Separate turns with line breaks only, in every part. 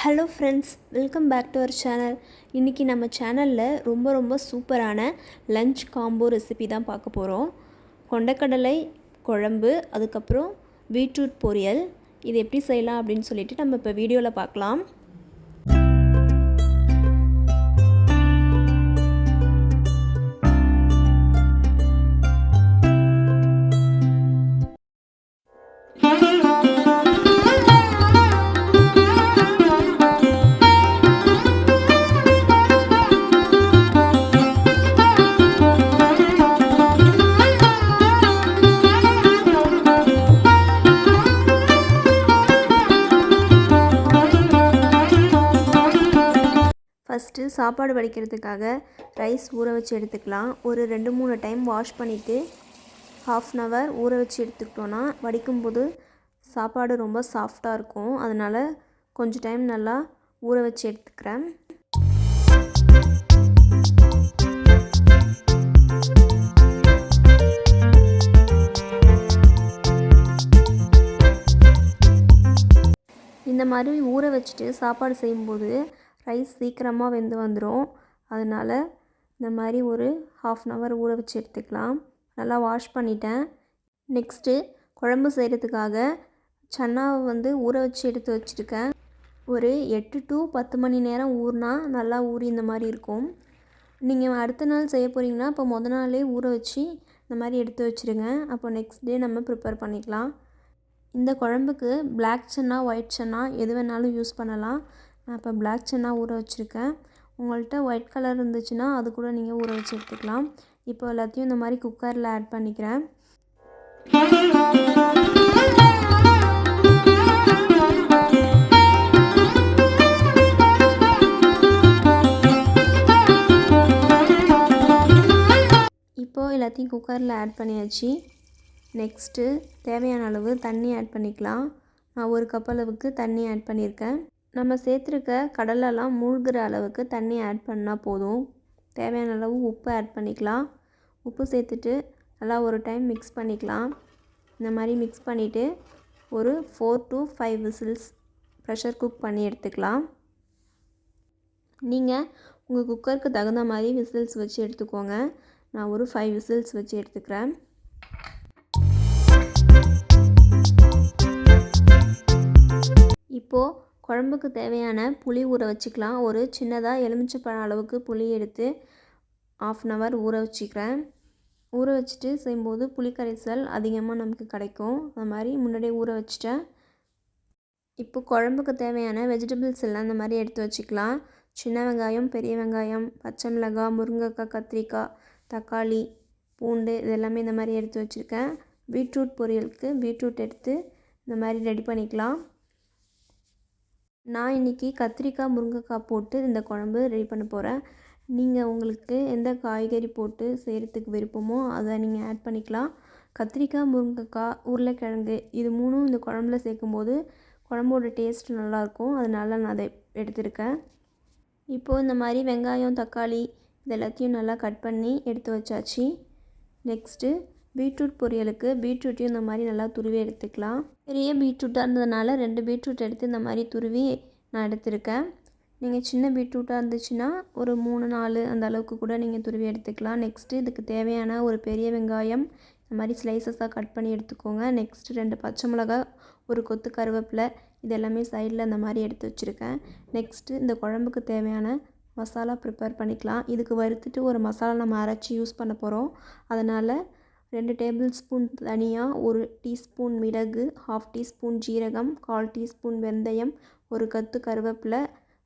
Hello friends, welcome back to our channel. இன்றைக்கி நம்ம சேனலில் ரொம்ப சூப்பரான லஞ்ச் காம்போ ரெசிபி தான் பார்க்க போகிறோம். கொண்டக்கடலை குழம்பு, அதுக்கப்புறம் பீட்ரூட் பொரியல். இது எப்படி செய்யலாம் அப்படின்னு சொல்லிட்டு நம்ம இப்போ வீடியோவில் பார்க்கலாம். ஃபஸ்ட்டு சாப்பாடு வடிக்கிறதுக்காக ரைஸ் ஊற வச்சு எடுத்துக்கலாம். ஒரு 2-3 டைம் வாஷ் பண்ணிவிட்டு ½ ஊற வச்சு எடுத்துக்கிட்டோன்னா வடிக்கும்போது சாப்பாடு ரொம்ப சாஃப்டாக இருக்கும். அதனால் கொஞ்சம் டைம் நல்லா ஊற வச்சு எடுத்துக்கிறேன். இந்த மாதிரி ஊற வச்சுட்டு சாப்பாடு செய்யும்போது ரைஸ் சீக்கிரமாக வெந்து வந்துடும். அதனால் இந்த மாதிரி ஒரு ½ ஊற வச்சு எடுத்துக்கலாம். நல்லா வாஷ் பண்ணிட்டேன். நெக்ஸ்ட்டு குழம்பு செய்கிறதுக்காக சன்னாவை ஊற வச்சு எடுத்து வச்சுருக்கேன். ஒரு 8 to 10 மணி நேரம் ஊறினா நல்லா ஊறி இந்த மாதிரி இருக்கும். நீங்கள் அடுத்த நாள் செய்ய போகிறீங்கன்னா இப்போ மொதல் நாளே ஊற வச்சு இந்த மாதிரி எடுத்து வச்சுருங்க. அப்போ நெக்ஸ்ட் டே நம்ம ப்ரிப்பேர் பண்ணிக்கலாம். இந்த குழம்புக்கு பிளாக் சன்னா, ஒயிட் சன்னா எது வேணாலும் யூஸ் பண்ணலாம். நான் இப்போ பிளாக் சன்னா ஊற வச்சுருக்கேன். உங்கள்கிட்ட ஒயிட் கலர் இருந்துச்சுன்னா அது கூட நீங்கள் ஊற வச்சு எடுத்துக்கலாம். இப்போ எல்லாத்தையும் இந்த மாதிரி குக்கரில் ஆட் பண்ணிக்கிறேன். இப்போது எல்லாத்தையும் குக்கரில் ஆட் பண்ணியாச்சு. நெக்ஸ்ட்டு தேவையான அளவு தண்ணி ஆட் பண்ணிக்கலாம். நான் 1 கப் அளவுக்கு தண்ணி ஆட் பண்ணியிருக்கேன். நம்ம சேர்த்துருக்க கடலெல்லாம் மூழ்கிற அளவுக்கு தண்ணி ஆட் பண்ணால் போதும். தேவையான அளவு உப்பு ஆட் பண்ணிக்கலாம். உப்பு சேர்த்துட்டு நல்லா ஒரு டைம் மிக்ஸ் பண்ணிக்கலாம். இந்த மாதிரி மிக்ஸ் பண்ணிவிட்டு ஒரு 4 to 5 விசில்ஸ் ப்ரெஷர் குக் பண்ணி எடுத்துக்கலாம். நீங்கள் உங்கள் குக்கருக்கு தகுந்த மாதிரி விசில்ஸ் வச்சு எடுத்துக்கோங்க. நான் ஒரு 5 விசில்ஸ் வச்சு எடுத்துக்கிறேன். இப்போது குழம்புக்கு தேவையான புளி ஊற வச்சுக்கலாம். ஒரு சின்னதாக எலுமிச்சைப்பழம் அளவுக்கு புளி எடுத்து ½ ஊற வச்சுக்கிறேன். ஊற வச்சுட்டு செய்யும்போது புளி கரைசல் அதிகமாக நமக்கு கிடைக்கும். அது மாதிரி முன்னாடியே ஊற வச்சுட்டேன். இப்போ குழம்புக்கு தேவையான வெஜிடபிள்ஸ் எல்லாம் இந்த மாதிரி எடுத்து வச்சுக்கலாம். சின்ன வெங்காயம், பெரிய வெங்காயம், பச்சை மிளகாய், முருங்கைக்காய், கத்திரிக்காய், தக்காளி, பூண்டு இது எல்லாமே இந்த மாதிரி எடுத்து வச்சுருக்கேன். பீட்ரூட் பொரியலுக்கு பீட்ரூட் எடுத்து இந்த மாதிரி ரெடி பண்ணிக்கலாம். நான் இன்றைக்கி கத்திரிக்காய், முருங்கைக்காய் போட்டு இந்த குழம்பு ரெடி பண்ண போகிறேன். நீங்கள் உங்களுக்கு எந்த காய்கறி போட்டு செய்கிறதுக்கு விருப்பமோ அதை நீங்கள் ஆட் பண்ணிக்கலாம். கத்திரிக்காய், முருங்கைக்காய், உருளைக்கிழங்கு இது 3ம் இந்த குழம்புல சேர்க்கும்போது குழம்போட டேஸ்ட் நல்லாயிருக்கும். அதனால் நான் அதை எடுத்திருக்கேன். இப்போது இந்த மாதிரி வெங்காயம், தக்காளி இது எல்லாத்தையும் நல்லா கட் பண்ணி எடுத்து வச்சாச்சு. நெக்ஸ்ட்டு பீட்ரூட் பொரியலுக்கு பீட்ரூட்டையும் இந்த மாதிரி நல்லா துருவி எடுத்துக்கலாம். பெரிய பீட்ரூட்டாக இருந்ததுனால 2 பீட்ரூட் எடுத்து இந்த மாதிரி துருவி நான் எடுத்திருக்கேன். நீங்கள் சின்ன பீட்ரூட்டாக இருந்துச்சுன்னா ஒரு 3-4 அந்த அளவுக்கு கூட நீங்கள் துருவி எடுத்துக்கலாம். நெக்ஸ்ட்டு இதுக்கு தேவையான ஒரு பெரிய வெங்காயம் இந்த மாதிரி ஸ்லைசஸாக கட் பண்ணி எடுத்துக்கோங்க. நெக்ஸ்ட்டு 2 பச்சை மிளகாய், ஒரு கொத்து கருவேப்பிலை இது எல்லாமே சைடில் இந்த மாதிரி எடுத்து வச்சுருக்கேன். நெக்ஸ்ட்டு இந்த குழம்புக்கு தேவையான மசாலா ப்ரிப்பேர் பண்ணிக்கலாம். இதுக்கு வறுத்துட்டு ஒரு மசாலா நம்ம அரைச்சி யூஸ் பண்ண போகிறோம். அதனால் 2 டேபிள் ஸ்பூன் தனியா, 1 டீஸ்பூன் மிளகு, ½ டீஸ்பூன் ஜீரகம், 1/4 டீஸ்பூன் வெந்தயம், ஒரு கொத்து கருவேப்பிலை,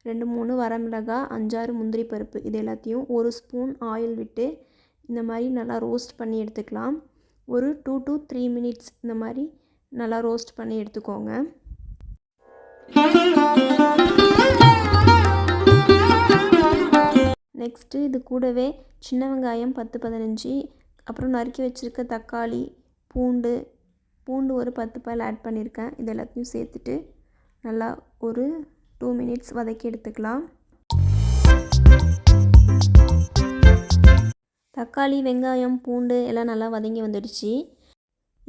2-3 வரமிளகாய், 5-6 முந்திரி பருப்பு இது எல்லாத்தையும் 1 ஸ்பூன் ஆயில் விட்டு இந்த மாதிரி நல்லா ரோஸ்ட் பண்ணி எடுத்துக்கலாம். ஒரு 2 to 3 மினிட்ஸ் இந்த மாதிரி நல்லா ரோஸ்ட் பண்ணி எடுத்துக்கோங்க. நெக்ஸ்ட்டு இது கூடவே சின்ன வெங்காயம் 10-15, அப்புறம் நறுக்கி வச்சுருக்க தக்காளி, பூண்டு ஒரு 10 பல் ஆட் பண்ணியிருக்கேன். இது எல்லாத்தையும் சேர்த்துட்டு நல்லா ஒரு 2 மினிட்ஸ் வதக்கி எடுத்துக்கலாம். தக்காளி, வெங்காயம், பூண்டு எல்லாம் நல்லா வதங்கி வந்துடுச்சு.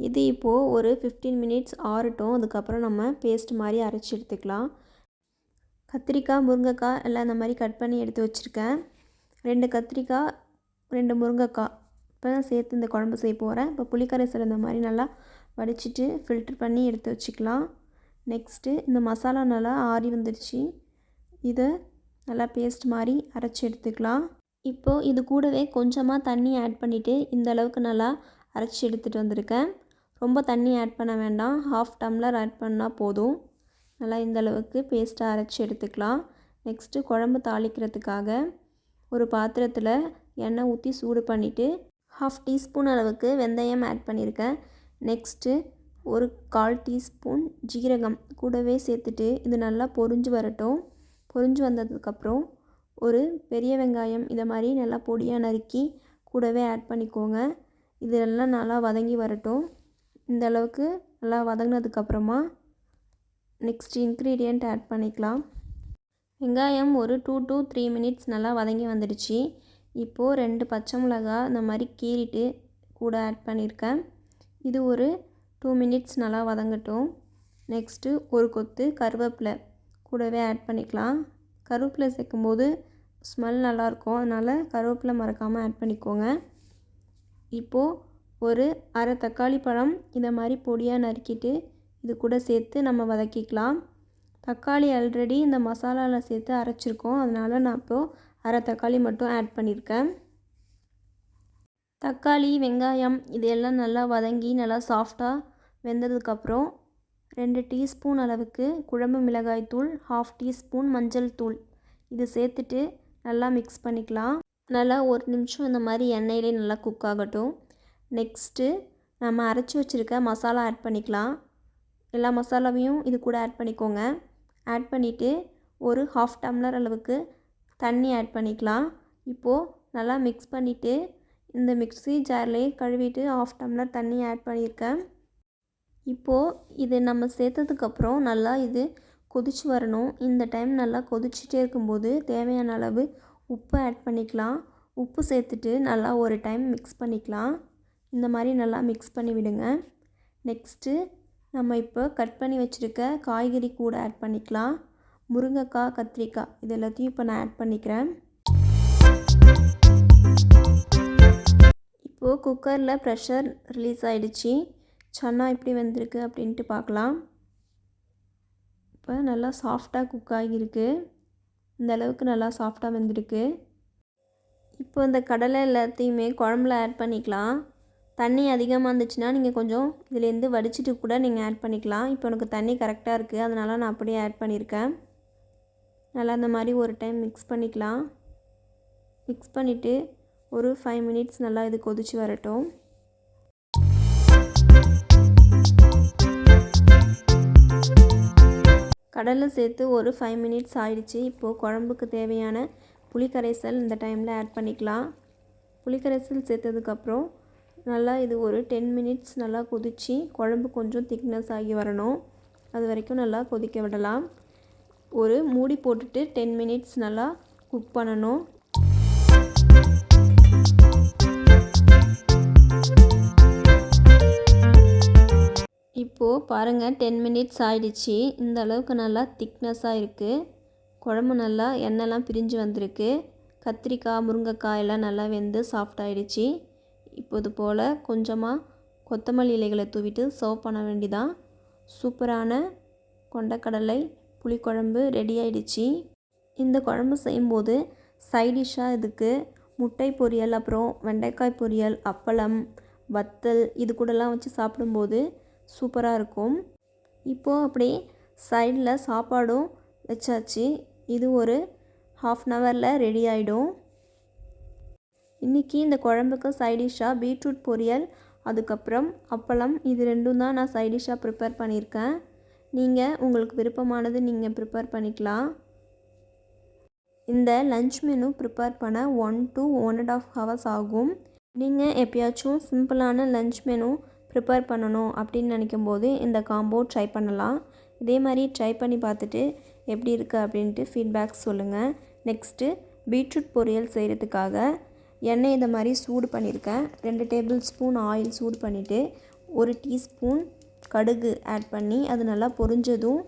இது இப்போது ஒரு 15 மினிட்ஸ் ஆறட்டும். அதுக்கப்புறம் நம்ம பேஸ்ட் மாதிரி அரைச்சி எடுத்துக்கலாம். கத்திரிக்காய், முருங்கைக்காய் எல்லாம் இந்த மாதிரி கட் பண்ணி எடுத்து வச்சுருக்கேன். 2 கத்திரிக்காய், 2 முருங்கைக்காய் இப்போ தான் சேர்த்து இந்த குழம்பு செய்ய போகிறேன். இப்போ புளிக்கரைசல் இந்த மாதிரி நல்லா வடிச்சிட்டு ஃபில்ட்ரு பண்ணி எடுத்து வச்சுக்கலாம். நெக்ஸ்ட்டு இந்த மசாலா நல்லா ஆறி வந்துடுச்சு. இதை நல்லா பேஸ்ட் மாதிரி அரைச்சி எடுத்துக்கலாம். இப்போது இது கூடவே கொஞ்சமாக தண்ணி ஆட் பண்ணிவிட்டு இந்த அளவுக்கு நல்லா அரைச்சி எடுத்துகிட்டு வந்திருக்கேன். ரொம்ப தண்ணி ஆட் பண்ண வேண்டாம், 1/2 டம்ளர் ஆட் பண்ணால் போதும். நல்லா இந்த அளவுக்கு பேஸ்ட்டாக அரைச்சி எடுத்துக்கலாம். நெக்ஸ்ட்டு குழம்பு தாளிக்கிறதுக்காக ஒரு பாத்திரத்தில் எண்ணெய் ஊற்றி சூடு பண்ணிவிட்டு 1/2 டீஸ்பூன் அளவுக்கு வெந்தயம் ஆட் பண்ணியிருக்கேன். நெக்ஸ்ட்டு ஒரு 1/4 டீஸ்பூன் ஜீரகம் கூடவே சேர்த்துட்டு இது நல்லா பொரிஞ்சு வரட்டும். பொரிஞ்சு வந்ததுக்கப்புறம் ஒரு பெரிய வெங்காயம் இதை மாதிரி நல்லா பொடியாக நறுக்கி கூடவே ஆட் பண்ணிக்கோங்க. இதெல்லாம் நல்லா வதங்கி வரட்டும். இந்த அளவுக்கு நல்லா வதங்கினதுக்கப்புறமா நெக்ஸ்ட் இன்க்ரீடியண்ட் ஆட் பண்ணிக்கலாம். வெங்காயம் ஒரு 2 to 3 மினிட்ஸ் நல்லா வதங்கி வந்துடுச்சு. இப்போது 2 பச்சை மிளகாய் இந்த மாதிரி கீறிட்டு கூட ஆட் பண்ணியிருக்கேன். இது ஒரு 2 மினிட்ஸ் நல்லா வதங்கட்டும். நெக்ஸ்ட்டு ஒரு கொத்து கருவேப்பிலை கூடவே ஆட் பண்ணிக்கலாம். கருவேப்பிலை சேர்க்கும்போது ஸ்மெல் நல்லாயிருக்கும், அதனால் கருவேப்பிலை மறக்காமல் ஆட் பண்ணிக்கோங்க. இப்போது ஒரு அரை தக்காளி பழம் இதை மாதிரி பொடியாக நறுக்கிட்டு இது கூட சேர்த்து நம்ம வதக்கிக்கலாம். தக்காளி ஆல்ரெடி இந்த மசாலாவில் சேர்த்து அரைச்சிருக்கோம், அதனால் நான் இப்போது அரை தக்காளி மட்டும் ஆட் பண்ணியிருக்கேன். தக்காளி, வெங்காயம் இதெல்லாம் நல்லா வதங்கி நல்லா சாஃப்டாக வெந்ததுக்கப்புறம் 2 டீஸ்பூன் அளவுக்கு குழம்பு மிளகாய் தூள், 1/2 டீஸ்பூன் மஞ்சள் தூள் இது சேர்த்துட்டு நல்லா மிக்ஸ் பண்ணிக்கலாம். நல்லா 1 நிமிஷம் இந்த மாதிரி எண்ணெயிலே நல்லா குக் ஆகட்டும். நெக்ஸ்ட்டு நம்ம அரைச்சி வச்சுருக்க மசாலா ஆட் பண்ணிக்கலாம். எல்லா மசாலாவையும் இது கூட ஆட் பண்ணிக்கோங்க. ஆட் பண்ணிவிட்டு ஒரு 1/2 டம்ளர் அளவுக்கு தண்ணி ஆட் பண்ணிக்கலாம். இப்போது நல்லா மிக்ஸ் பண்ணிவிட்டு இந்த மிக்ஸி ஜார்லேயே கழுவிட்டு 1/2 டம்ளர் தண்ணி ஆட் பண்ணியிருக்கேன். இப்போது இது நம்ம சேர்த்ததுக்கப்புறம் நல்லா இது கொதிச்சு வரணும். இந்த டைம் நல்லா கொதிச்சுட்டே இருக்கும்போது தேவையான அளவு உப்பு ஆட் பண்ணிக்கலாம். உப்பு சேர்த்துட்டு நல்லா ஒரு டைம் மிக்ஸ் பண்ணிக்கலாம். இந்த மாதிரி நல்லா மிக்ஸ் பண்ணி விடுங்க. நெக்ஸ்ட்டு நம்ம இப்போ கட் பண்ணி வச்சுருக்க காய்கறி கூட ஆட் பண்ணிக்கலாம். முருங்கைக்காய், கத்திரிக்காய் இது எல்லாத்தையும் இப்போ நான் ஆட் பண்ணிக்கிறேன். இப்போது குக்கரில் ப்ரெஷர் ரிலீஸ் ஆகிடுச்சு. சன்னா எப்படி வெந்திருக்கு அப்படின்ட்டு பார்க்கலாம். இப்போ நல்லா சாஃப்டாக குக் ஆகியிருக்கு. இந்த அளவுக்கு நல்லா சாஃப்டாக வெந்திருக்கு. இப்போ இந்த கடலை எல்லாத்தையுமே குழம்புல ஆட் பண்ணிக்கலாம். தண்ணி அதிகமாக இருந்துச்சுன்னா நீங்கள் கொஞ்சம் இதுலேருந்து வடிச்சிட்டு கூட நீங்கள் ஆட் பண்ணிக்கலாம். இப்போ எனக்கு தண்ணி கரெக்டாக இருக்குது, அதனால் நான் அப்படியே ஆட் பண்ணியிருக்கேன். நல்லா இந்த மாதிரி ஒரு டைம் மிக்ஸ் பண்ணிக்கலாம். மிக்ஸ் பண்ணிவிட்டு ஒரு 5 மினிட்ஸ் நல்லா இது கொதிச்சு வரட்டும். கடலை சேர்த்து ஒரு 5 மினிட்ஸ் ஆயிடுச்சு. இப்போது குழம்புக்கு தேவையான புளிக்கரைசல் இந்த டைமில் ஆட் பண்ணிக்கலாம். புளிக்கரைசல் சேர்த்ததுக்கப்புறம் நல்லா இது ஒரு 10 மினிட்ஸ் நல்லா கொதித்து குழம்பு கொஞ்சம் திக்னஸ் ஆகி வரணும். அது வரைக்கும் நல்லா கொதிக்க விடலாம். ஒரு மூடி போட்டுட்டு 10 மினிட்ஸ் நல்லா குக் பண்ணணும். இப்போது பாருங்கள் 10 மினிட்ஸ் ஆயிடுச்சு. இந்த அளவுக்கு நல்லா திக்னஸாக இருக்குது. குழம்பு நல்லா எண்ணெய்லாம் பிரிஞ்சு வந்திருக்கு. கத்திரிக்காய், முருங்கைக்காய் எல்லாம் நல்லா வெந்து சாஃப்ட் ஆகிடுச்சு. இப்போது போல் கொஞ்சமாக கொத்தமல்லி இலைகளை தூவிட்டு சர்வ் பண்ண வேண்டிதான். சூப்பரான கொண்டக்கடலை புளிக்குழம்பு ரெடி ஆகிடுச்சு. இந்த குழம்பு செய்யும்போது சைடிஷ்ஷாக இதுக்கு முட்டை பொரியல், அப்புறம் வெண்டைக்காய் பொரியல், அப்பளம், வத்தல் இது கூடலாம் வச்சு சாப்பிடும்போது சூப்பராக இருக்கும். இப்போது அப்படியே சைடில் சாப்பாடும் வச்சாச்சு. இது ஒரு 1/2 ஹவரில் ரெடி ஆகிடும். இன்றைக்கி இந்த குழம்புக்கு சைடிஷ்ஷாக பீட்ரூட் பொரியல், அதுக்கப்புறம் அப்பளம் இது ரெண்டும் தான் நான் சைடிஷ்ஷாக ப்ரிப்பேர் பண்ணியிருக்கேன். நீங்கள் உங்களுக்கு விருப்பமானது நீங்கள் ப்ரிப்பேர் பண்ணிக்கலாம். இந்த லன்ச் மெனு ப்ரிப்பேர் பண்ண 1 to 1.5 ஹவர்ஸ் ஆகும். நீங்கள் எப்பயாச்சும் சிம்பிளான லன்ச் மெனு ப்ரிப்பேர் பண்ணணும் அப்படின்னு நினைக்கும்போது இந்த காம்போ ட்ரை பண்ணலாம். இதே மாதிரி ட்ரை பண்ணி பார்த்துட்டு எப்படி இருக்குது அப்படின்ட்டு ஃபீட்பேக் சொல்லுங்கள். நெக்ஸ்ட்டு பீட்ரூட் பொரியல் செய்கிறதுக்காக எண்ணெய் இதை மாதிரி சூடு பண்ணியிருக்கேன். 2 டேபிள் ஸ்பூன் ஆயில் சூடு பண்ணிவிட்டு 1 டீஸ்பூன் கடுகு ஆட் பண்ணி அது நல்லா பொரிஞ்சதும்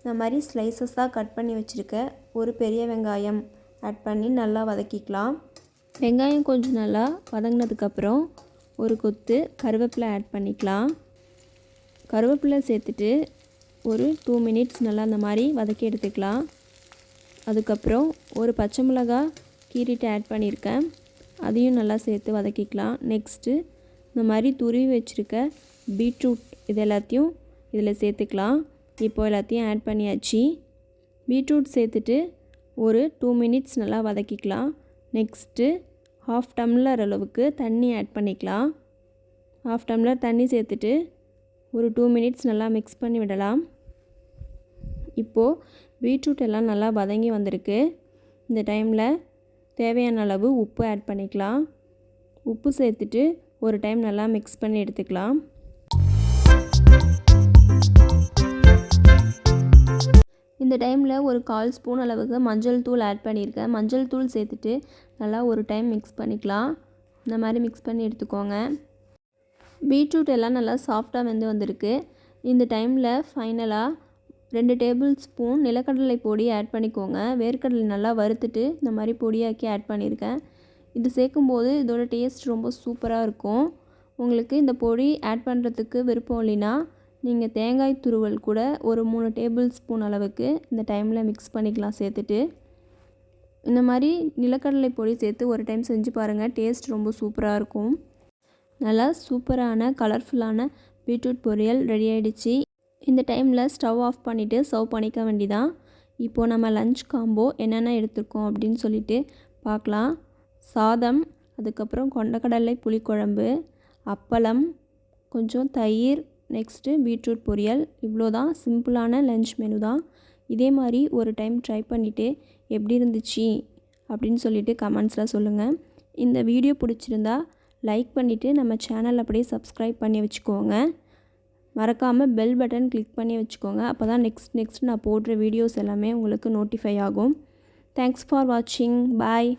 இந்த மாதிரி ஸ்லைசஸாக கட் பண்ணி வச்சுருக்க ஒரு பெரிய வெங்காயம் ஆட் பண்ணி நல்லா வதக்கிக்கலாம். வெங்காயம் கொஞ்சம் நல்லா வதங்கினதுக்கப்புறம் ஒரு கொத்து கருவேப்பிலை ஆட் பண்ணிக்கலாம். கருவேப்பிலை சேர்த்துட்டு ஒரு 2 மினிட்ஸ் நல்லா இந்த மாதிரி வதக்கி எடுத்துக்கலாம். அதுக்கப்புறம் ஒரு பச்சை மிளகாய் கீறிட்டு ஆட் பண்ணியிருக்கேன், அதையும் நல்லா சேர்த்து வதக்கிக்கலாம். நெக்ஸ்ட்டு இந்த மாதிரி துருவி வச்சுருக்க பீட்ரூட் இது எல்லாத்தையும் இதில் சேர்த்துக்கலாம். இப்போது எல்லாத்தையும் ஆட் பண்ணியாச்சு. பீட்ரூட் சேர்த்துட்டு ஒரு 2 மினிட்ஸ் நல்லா வதக்கிக்கலாம். நெக்ஸ்ட்டு 1/2 டம்ளர் அளவுக்கு தண்ணி ஆட் பண்ணிக்கலாம். 1/2 டம்ளர் தண்ணி சேர்த்துட்டு ஒரு 2 மினிட்ஸ் நல்லா மிக்ஸ் பண்ணி விடலாம். இப்போது பீட்ரூட் எல்லாம் நல்லா வதங்கி வந்திருக்கு. இந்த டைமில் தேவையான அளவு உப்பு ஆட் பண்ணிக்கலாம். உப்பு சேர்த்துட்டு ஒரு டைம் நல்லா மிக்ஸ் பண்ணி எடுத்துக்கலாம். இந்த டைமில் ஒரு 1/4 ஸ்பூன் அளவுக்கு மஞ்சள் தூள் ஆட் பண்ணியிருக்கேன். மஞ்சள் தூள் சேர்த்துட்டு நல்லா ஒரு டைம் மிக்ஸ் பண்ணிக்கலாம். இந்த மாதிரி மிக்ஸ் பண்ணி எடுத்துக்கோங்க. பீட்ரூட் எல்லாம் நல்லா சாஃப்டாக வெந்து வந்திருக்கு. இந்த டைமில் ஃபைனலாக 2 டேபிள் ஸ்பூன் நிலக்கடலை பொடி ஆட் பண்ணிக்கோங்க. வேர்க்கடலை நல்லா வறுத்துட்டு இந்த மாதிரி பொடியாக்கி ஆட் பண்ணியிருக்கேன். இது சேர்க்கும்போது இதோட டேஸ்ட் ரொம்ப சூப்பராக இருக்கும். உங்களுக்கு இந்த பொடி ஆட் பண்ணுறதுக்கு விருப்பம் இல்லைன்னா நீங்கள் தேங்காய் துருவல் கூட ஒரு 3 டேபிள் ஸ்பூன் அளவுக்கு இந்த டைமில் மிக்ஸ் பண்ணிக்கலாம். சேர்த்துட்டு இந்த மாதிரி நிலக்கடலை பொடி சேர்த்து ஒரு டைம் செஞ்சு பாருங்கள், டேஸ்ட் ரொம்ப சூப்பராக இருக்கும். நல்லா சூப்பரான கலர்ஃபுல்லான பீட்ரூட் பொரியல் ரெடி ஆகிடுச்சு. இந்த டைமில் ஸ்டவ் ஆஃப் பண்ணிவிட்டு சர்வ் பண்ணிக்க வேண்டியதான். இப்போது நம்ம லஞ்ச் காம்போ என்னென்ன எடுத்துருக்கோம் அப்படின்னு சொல்லிட்டு பார்க்கலாம். சாதம், அதுக்கப்புறம் கொண்டக்கடலை புளிக்குழம்பு, அப்பளம், கொஞ்சம் தயிர், நெக்ஸ்ட்டு பீட்ரூட் பொரியல். இவ்வளோ தான், சிம்பிளான லஞ்ச் மெனு தான். இதே மாதிரி ஒரு டைம் ட்ரை பண்ணிவிட்டு எப்படி இருந்துச்சு அப்படின்னு சொல்லிட்டு கமெண்ட்ஸில் சொல்லுங்கள். இந்த வீடியோ பிடிச்சிருந்தா லைக் பண்ணிவிட்டு நம்ம சேனல் அப்படியே சப்ஸ்கிரைப் பண்ணி வச்சுக்கோங்க. மறக்காமல் பெல் பட்டன் கிளிக் பண்ணி வச்சுக்கோங்க. அப்போ தான் நெக்ஸ்ட் நான் போடுற வீடியோஸ் எல்லாமே உங்களுக்கு நோட்டிஃபை ஆகும். தேங்க்ஸ் ஃபார் வாட்சிங். பாய்.